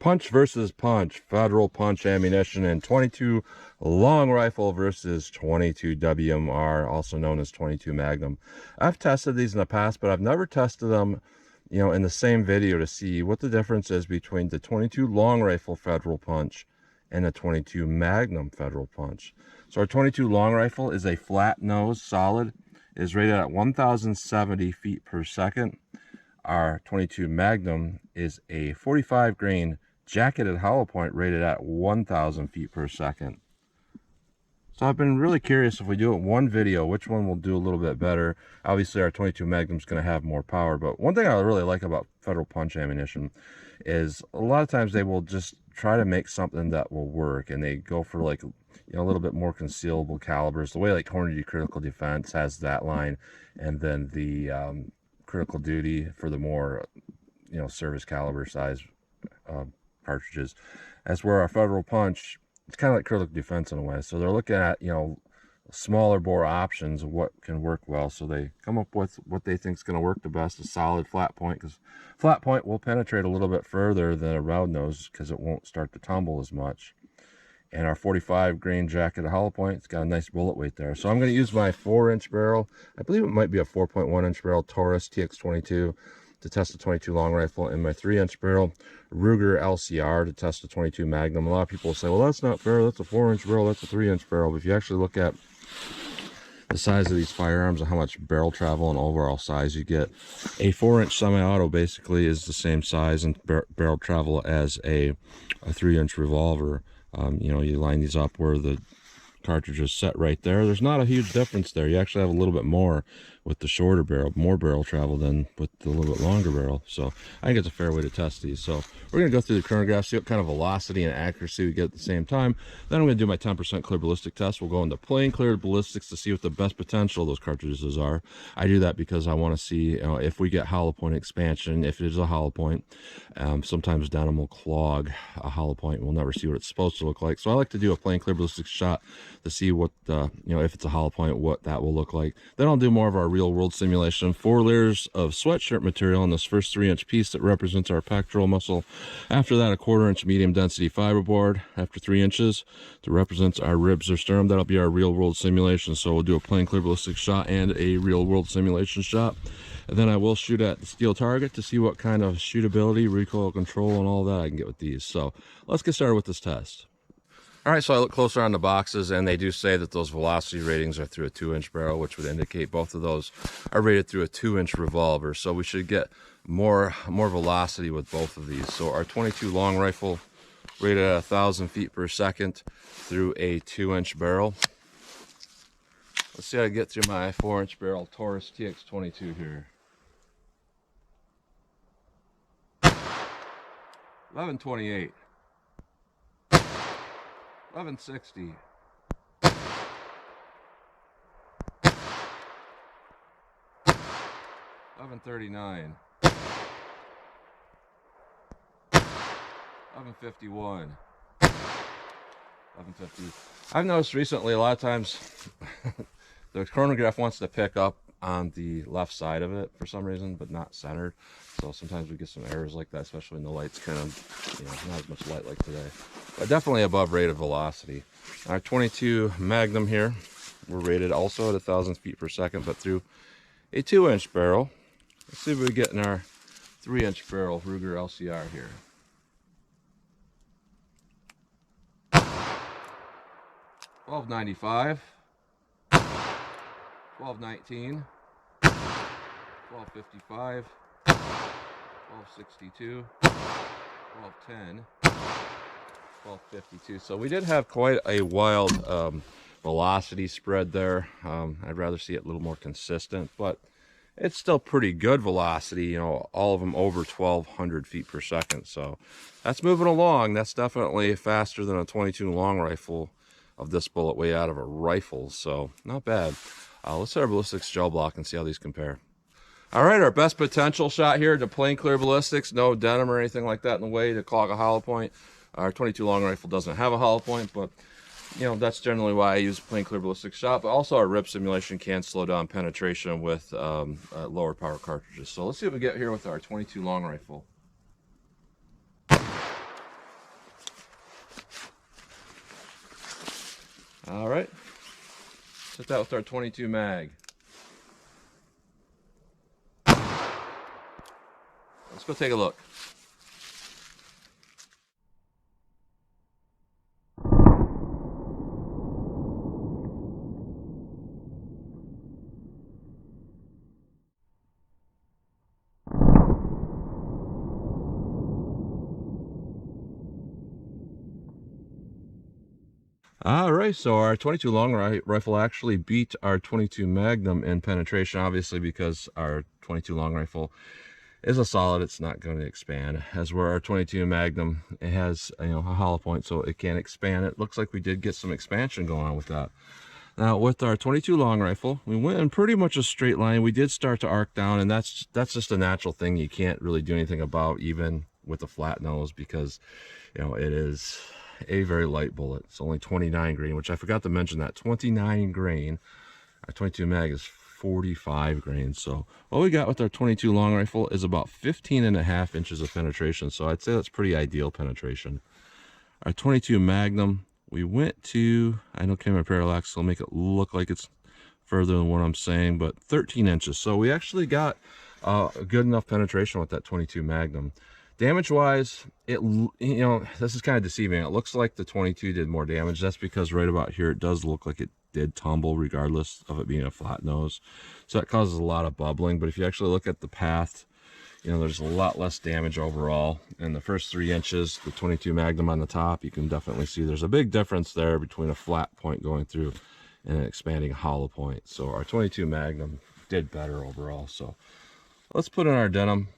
punch versus punch, Federal Punch ammunition, and 22 long rifle versus 22 WMR, also known as 22 Magnum. I've tested these in the past, but I've never tested them, you know, in the same video to see what the difference is between the 22 long rifle Federal Punch and a 22 Magnum Federal Punch. So our 22 long rifle is a flat nose, solid, is rated at 1,070 feet per second. Our 22 Magnum is a 45 grain jacketed hollow point rated at 1,000 feet per second. So I've been really curious if we do it in one video, which one will do a little bit better. Obviously our 22 Magnum is going to have more power, but one thing I really like about Federal Punch ammunition is a lot of times they will just try to make something that will work, and they go for, like, you know, a little bit more concealable calibers, the way like Hornady Critical Defense has that line, and then the Critical Duty for the more, you know, service caliber size cartridges. As where our Federal Punch, it's kind of like Critical Defense in a way. So they're looking at, you know, smaller bore options of what can work well. So they come up with what they think is going to work the best, a solid flat point, because flat point will penetrate a little bit further than a round nose because it won't start to tumble as much. And our 45 grain jacketed hollow point, it's got a nice bullet weight there. So I'm going to use my 4-inch barrel. I believe it might be a 4.1-inch barrel Taurus TX22 to test the 22 long rifle, and my 3-inch barrel Ruger LCR to test the 22 Magnum. A lot of people will say, well, that's not fair, that's a 4-inch barrel, that's a 3-inch barrel. But if you actually look at the size of these firearms and how much barrel travel and overall size you get, a 4-inch semi-auto basically is the same size and barrel travel as a 3-inch revolver. You know, you line these up where the cartridge is set right there. There's not a huge difference there. You actually have a little bit more with the shorter barrel, more barrel travel than with the little bit longer barrel. So I think it's a fair way to test these. So we're going to go through the chronograph, see what kind of velocity and accuracy we get at the same time. Then I'm going to do my 10% clear ballistic test. We'll go into plain clear ballistics to see what the best potential of those cartridges are. I do that because I want to see, you know, if we get hollow point expansion, if it is a hollow point. Sometimes denim will clog a hollow point and we'll never see what it's supposed to look like. So I like to do a plain clear ballistic shot to see what, you know, if it's a hollow point, what that will look like. Then I'll do more of our real world simulation. 4 layers of sweatshirt material on this first 3-inch piece that represents our pectoral muscle. After that, a 1/4-inch medium density fiberboard after 3 inches that represents our ribs or sternum. That'll be our real world simulation. So we'll do a plain clear ballistic shot and a real world simulation shot. And then I will shoot at the steel target to see what kind of shootability, recoil control, and all that I can get with these. So let's get started with this test. All right, so I look closer on the boxes, and they do say that those velocity ratings are through a 2-inch barrel, which would indicate both of those are rated through a 2-inch revolver. So we should get more velocity with both of these. So our 22 long rifle rated at 1,000 feet per second through a 2-inch barrel. Let's see how I get through my 4-inch barrel Taurus TX22 here. 1128. 1160. 1139. 1151. 1150. I've noticed recently a lot of times the chronograph wants to pick up on the left side of it for some reason, but not centered. So sometimes we get some errors like that, especially when the light's kind of, you know, not as much light like today. But definitely above rated velocity. Our 22 Magnum here, we're rated also at 1,000 feet per second, but through a 2-inch barrel. Let's see what we get in our 3-inch barrel Ruger LCR here. 1295. 1219, 1255, 1262, 1210, 1252. So we did have quite a wild velocity spread there. I'd rather see it a little more consistent, but it's still pretty good velocity, you know, all of them over 1,200 feet per second. So that's moving along. That's definitely faster than a 22 long rifle of this bullet weight out of a rifle. So not bad. Let's hit our ballistics gel block and see how these compare. All right, our best potential shot here to plain clear ballistics, no denim or anything like that in the way to clog a hollow point. Our 22 long rifle doesn't have a hollow point, but you know, that's generally why I use plain clear ballistics shot. But also our rip simulation can slow down penetration with lower power cartridges. So let's see what we get here with our 22 long rifle. All right, set that with our 22 mag. Let's go take a look. All right, so our 22 long rifle actually beat our 22 Magnum in penetration, obviously because our 22 long rifle is a solid, it's not going to expand, as where our 22 Magnum, it has, you know, a hollow point, so it can expand. It looks like we did get some expansion going on with that. Now with our 22 long rifle, we went in pretty much a straight line. We did start to arc down, and that's just a natural thing you can't really do anything about, even with a flat nose, because, you know, it is a very light bullet. It's only 29 grain, which I forgot to mention, that 29 grain. Our 22 mag is 45 grain. So what we got with our 22 long rifle is about 15.5 inches of penetration. So I'd say that's pretty ideal penetration. Our 22 Magnum, we went to, I know camera parallax, so I'll make it look like it's further than what I'm saying, but 13 inches. So we actually got a good enough penetration with that 22 Magnum. Damage wise, it, you know, this is kind of deceiving. It looks like the 22 did more damage. That's because right about here it does look like it did tumble, regardless of it being a flat nose. So that causes a lot of bubbling. But if you actually look at the path, you know, there's a lot less damage overall. In the first 3 inches, the 22 Magnum on the top, you can definitely see there's a big difference there between a flat point going through and an expanding hollow point. So our 22 Magnum did better overall. So let's put in our denim,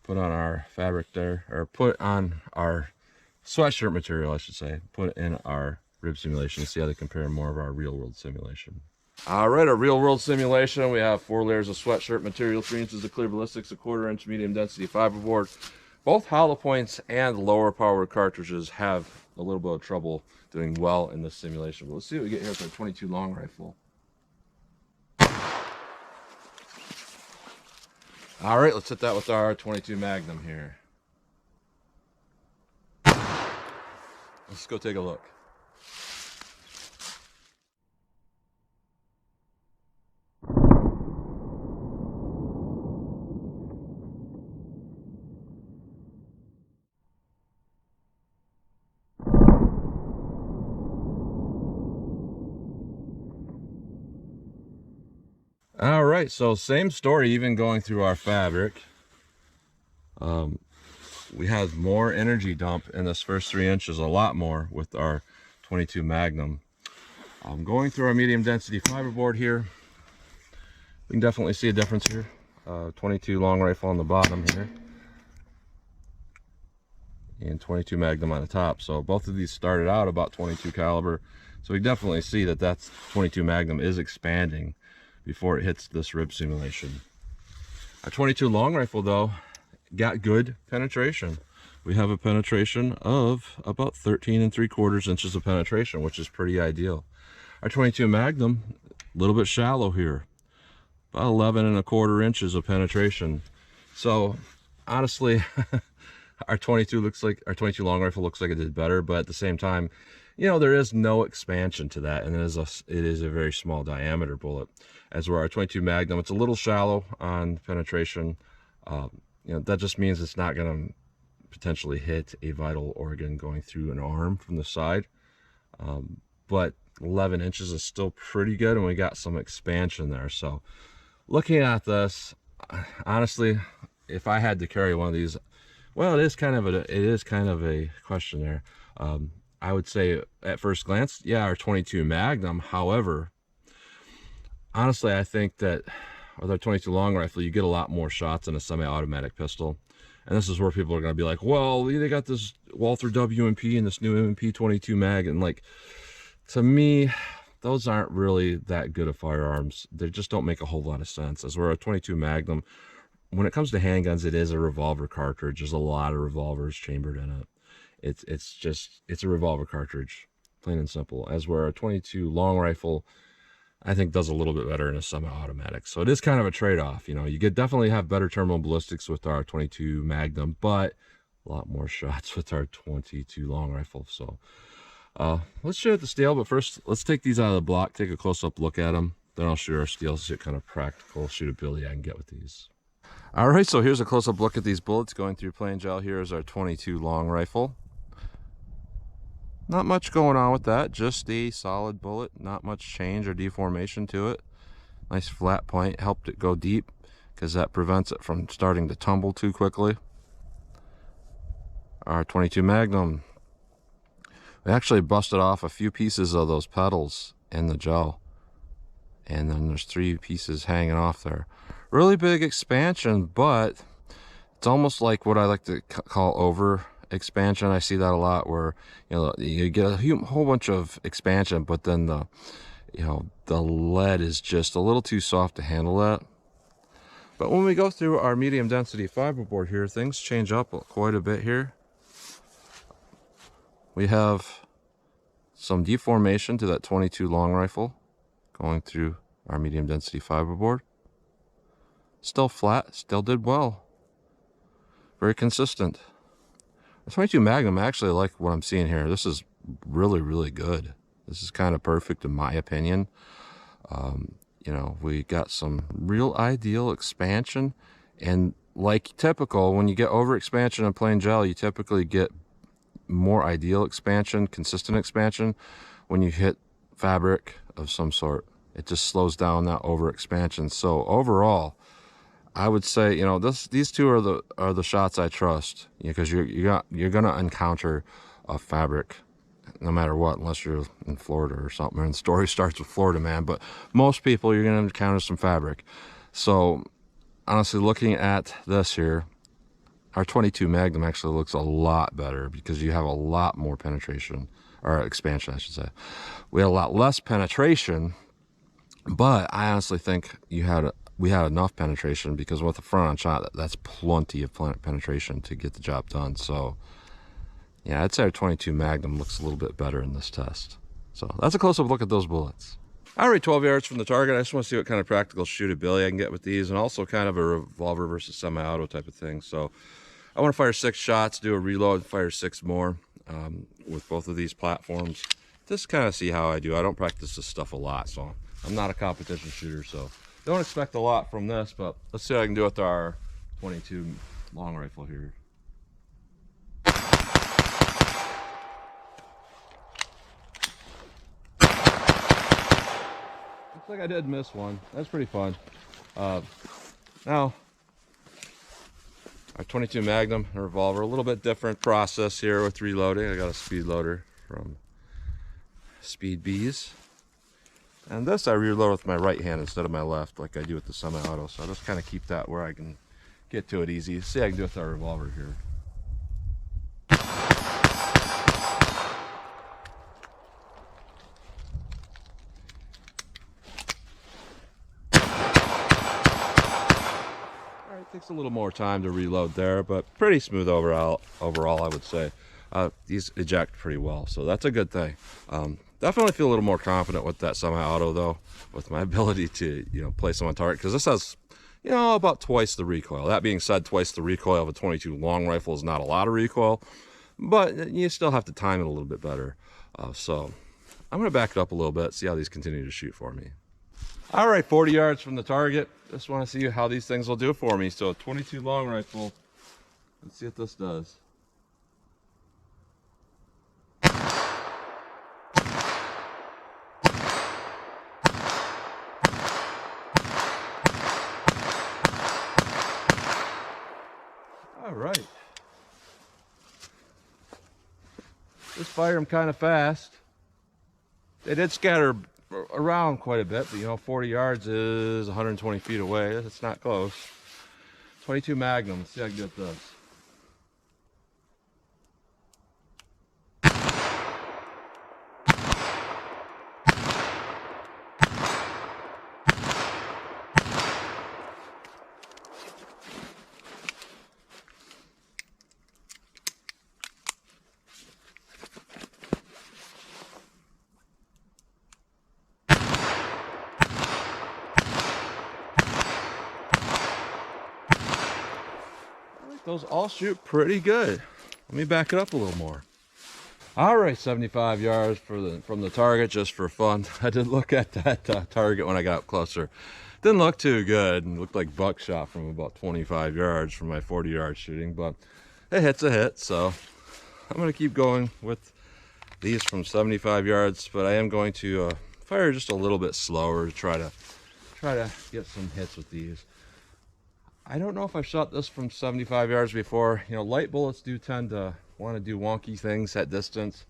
put on our fabric there, or put on our sweatshirt material, I should say, put in our rib simulation, see how they compare more of our real world simulation. All right, our real world simulation, we have 4 layers of sweatshirt material, 3 inches of clear ballistics, a 1/4 inch medium density fiberboard. Both hollow points and lower powered cartridges have a little bit of trouble doing well in this simulation. But let's see what we get here with our 22 long rifle. All right, let's hit that with our 22 Magnum here. Let's go take a look. All right, so same story, even going through our fabric. We had more energy dump in this first 3 inches, a lot more with our 22 Magnum. Going through our medium density fiberboard here, we can definitely see a difference here. 22 long rifle on the bottom here, and 22 Magnum on the top. So both of these started out about 22 caliber. So we definitely see that that's 22 Magnum is expanding before it hits this rib simulation. Our 22 long rifle though got good penetration. We have a penetration of about 13.75 inches of penetration, which is pretty ideal. Our 22 Magnum, a little bit shallow here, about 11.25 inches of penetration. So honestly, our 22 long rifle looks like it did better, but at the same time, you know, there is no expansion to that, and it is a very small diameter bullet. As where our 22 Magnum, it's a little shallow on penetration. You know, that just means it's not going to potentially hit a vital organ going through an arm from the side. But 11 inches is still pretty good, and we got some expansion there. So looking at this, honestly, if I had to carry one of these, well, it is kind of a question there. I would say at first glance, yeah, our 22 Magnum. However, honestly, I think that with our 22 long rifle, you get a lot more shots in a semi-automatic pistol. And this is where people are going to be like, well, they got this Walther WMP and this new M&P 22 mag. And like, to me, those aren't really that good of firearms. They just don't make a whole lot of sense. As where a 22 Magnum, when it comes to handguns, it is a revolver cartridge. There's a lot of revolvers chambered in it. It's a revolver cartridge, plain and simple. As where a 22 long rifle, I think, does a little bit better in a semi-automatic. So it is kind of a trade-off. You know, you could definitely have better terminal ballistics with our 22 Magnum, but a lot more shots with our 22 long rifle. So Let's shoot at the steel, but first let's take these out of the block, take a close-up look at them. Then I'll shoot our steel, see what kind of practical shootability I can get with these. All right, so here's a close-up look at these bullets going through plain gel. Here is our 22 long rifle. Not much going on with that, just a solid bullet, not much change or deformation to it. Nice flat point, helped it go deep because that prevents it from starting to tumble too quickly. Our 22 Magnum. We actually busted off a few pieces of those petals in the gel. And then there's 3 pieces hanging off there. Really big expansion, but it's almost like what I like to call over expansion. I see that a lot where, you know, you get a whole bunch of expansion, but then the, you know, the lead is just a little too soft to handle that. But when we go through our medium density fiberboard here, things change up quite a bit here. We have some deformation to that 22 long rifle going through our medium density fiberboard. Still flat, still did well. Very consistent. The 22 Magnum, I actually like what I'm seeing here. This is really, really good. This is kind of perfect in my opinion. You know, we got some real ideal expansion, and like typical, when you get over expansion in plain gel, you typically get more ideal expansion, consistent expansion when you hit fabric of some sort. It just slows down that over expansion. So overall, I would say, you know, these two are the shots I trust, because you're gonna encounter a fabric no matter what, unless you're in Florida or something. And the story starts with Florida, man. But most people, you're gonna encounter some fabric. So honestly, looking at this here, our 22 Magnum actually looks a lot better because you have a lot more penetration, or expansion, I should say. We had a lot less penetration, but I honestly think we had enough penetration, because with the front on shot, that's plenty of penetration to get the job done. So yeah, I'd say our 22 Magnum looks a little bit better in this test. So that's a close-up look at those bullets. All right, 12 yards from the target. I just want to see what kind of practical shootability I can get with these, and also kind of a revolver versus semi-auto type of thing. So I want to fire 6 shots, do a reload, fire 6 more with both of these platforms. Just kind of see how I do. I don't practice this stuff a lot, so I'm not a competition shooter, so don't expect a lot from this, but let's see what I can do with our 22 long rifle here. Looks like I did miss one. That's pretty fun. Now, our 22 Magnum and revolver, a little bit different process here with reloading. I got a speed loader from Speed Bees. And this I reload with my right hand instead of my left, like I do with the semi-auto. So I just kind of keep that where I can get to it easy. See how I can do with our revolver here. Takes a little more time to reload there, but pretty smooth overall I would say. These eject pretty well, so that's a good thing. Definitely feel a little more confident with that semi-auto though, with my ability to, you know, place them on target, because this has, you know, about twice the recoil. That being said, twice the recoil of a 22 long rifle is not a lot of recoil, but you still have to time it a little bit better. So I'm going to back it up a little bit, see how these continue to shoot for me. All right, 40 yards from the target. Just want to see how these things will do for me. So 22 long rifle. Let's see what this does. All right. Just fire them kind of fast. They did scatter around quite a bit, but you know, 40 yards is 120 feet away. It's not close. 22 Magnum. Let's see how I can get this. Those all shoot pretty good. Let me back it up a little more. All right, 75 yards from the target, just for fun. I did look at that target when I got up closer. Didn't look too good, and looked like buckshot from about 25 yards from my 40-yard shooting, but it hit's a hit, so I'm going to keep going with these from 75 yards, but I am going to fire just a little bit slower to try to get some hits with these. I don't know if I've shot this from 75 yards before. You know, light bullets do tend to want to do wonky things at distance.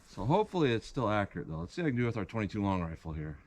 So hopefully it's still accurate though. Let's see what I can do with our 22 long rifle here.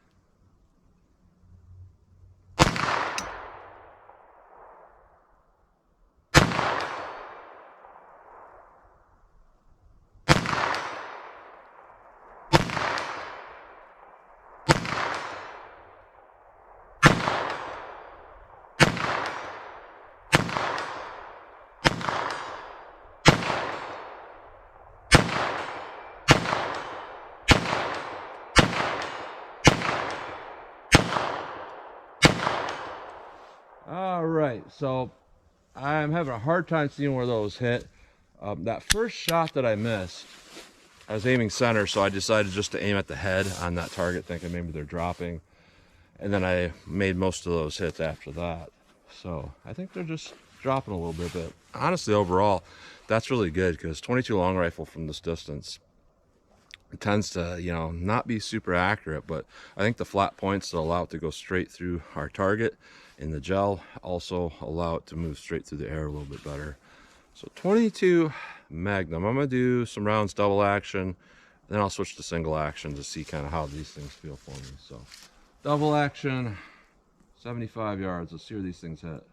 All right, so I'm having a hard time seeing where those hit. That first shot that I missed, I was aiming center, so I decided just to aim at the head on that target, thinking maybe they're dropping. And then I made most of those hits after that. So I think they're just dropping a little bit, but honestly, overall, that's really good because 22 long rifle from this distance, it tends to, you know, not be super accurate, but I think the flat points that allow it to go straight through our target in the gel also allow it to move straight through the air a little bit better. So 22 Magnum, I'm gonna do some rounds double action, then I'll switch to single action to see kind of how these things feel for me. So double action, 75 yards. Let's see where these things hit.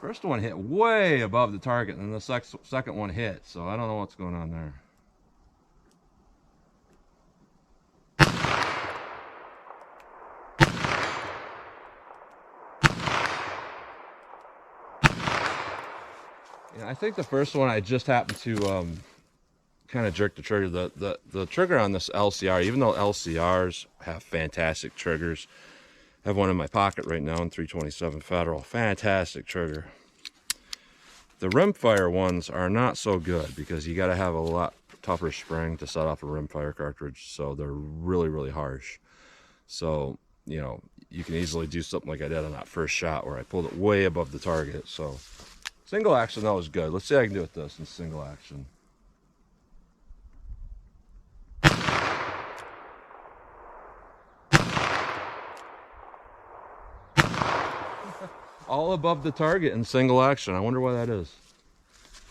First one hit way above the target, and the second one hit, so I don't know what's going on there. Yeah, I think the first one I just happened to kind of jerk the trigger. The trigger on this LCR, even though LCRs have fantastic triggers, I have one in my pocket right now in 327 Federal. Fantastic trigger. The Rimfire ones are not so good because you got to have a lot tougher spring to set off a Rimfire cartridge, so they're really, really harsh. So, you know, you can easily do something like I did on that first shot where I pulled it way above the target. So single action, that was good. Let's see how I can do with this in single action. All above the target in single action. I wonder why that is.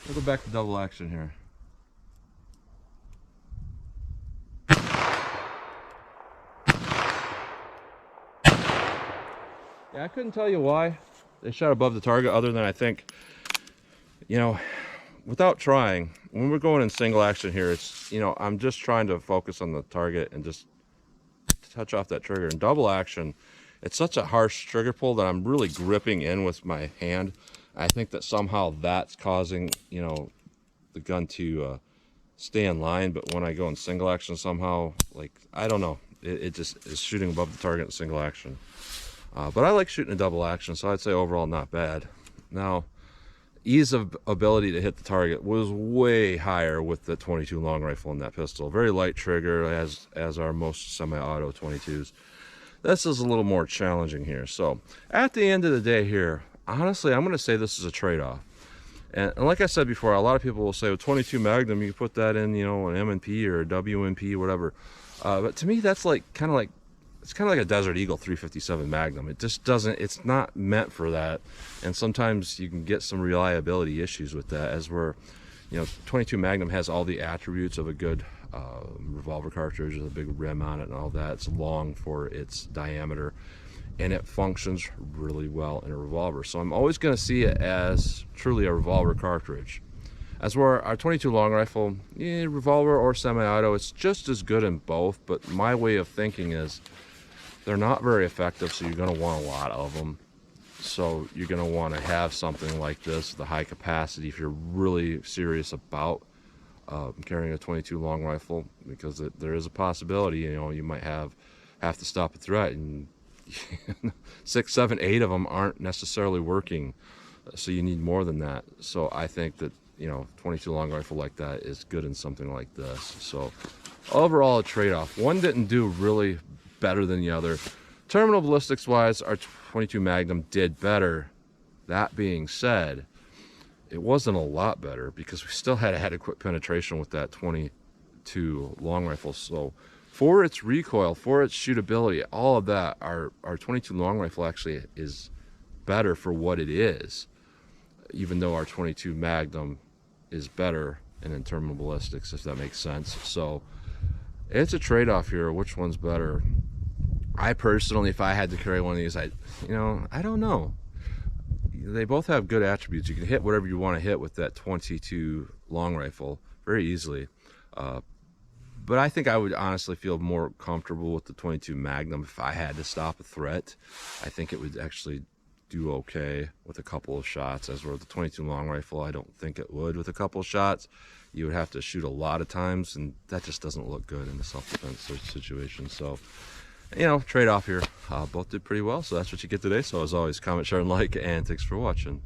We'll go back to double action here. Yeah, I couldn't tell you why they shot above the target, other than I think, you know, without trying, when we're going in single action here, it's, you know, I'm just trying to focus on the target and just touch off that trigger. In double action, it's such a harsh trigger pull that I'm really gripping in with my hand. I think that somehow that's causing, you know, the gun to stay in line, but when I go in single action somehow, like, I don't know, it just is shooting above the target in single action. But I like shooting a double action, so I'd say overall not bad. Now, ease of ability to hit the target was way higher with the 22 long rifle in that pistol. Very light trigger, as are most semi-auto 22s. This is a little more challenging here. So at the end of the day here, honestly, I'm going to say this is a trade-off. And like I said before, a lot of people will say, well, 22 Magnum, you put that in, you know, an M&P or a WMP, whatever. But to me, that's like kind of like, it's kind of like a Desert Eagle 357 Magnum. It just doesn't, it's not meant for that. And sometimes you can get some reliability issues with that, as we're, you know, 22 Magnum has all the attributes of a good revolver cartridge with a big rim on it and all that. It's long for its diameter, and it functions really well in a revolver. So I'm always going to see it as truly a revolver cartridge. As where our 22 long rifle, yeah, revolver or semi-auto, it's just as good in both, but my way of thinking is they're not very effective, so you're going to want a lot of them. So you're going to want to have something like this, the high capacity, if you're really serious about carrying a 22 long rifle, because there is a possibility, you know, you might have to stop a threat, and 6, 7, 8 of them aren't necessarily working, so you need more than that. So I think that, you know, 22 long rifle like that is good in something like this. So overall, a trade-off. One didn't do really better than the other. Terminal ballistics wise, our 22 Magnum did better. That being said, it wasn't a lot better because we still had adequate penetration with that 22 long rifle. So for its recoil, for its shootability, all of that, our 22 long rifle actually is better for what it is, even though our 22 Magnum is better in terminal ballistics, if that makes sense. So it's a trade-off here. Which one's better? I personally, if I had to carry one of these, I don't know. They both have good attributes. You can hit whatever you want to hit with that 22 long rifle very easily. But I think I would honestly feel more comfortable with the 22 Magnum if I had to stop a threat. I think it would actually do okay with a couple of shots, as with the 22 long rifle, I don't think it would with a couple of shots. You would have to shoot a lot of times, and that just doesn't look good in a self-defense situation. So, you know, trade-off here. Both did pretty well, so that's what you get today. So as always, comment, share, and like, and thanks for watching.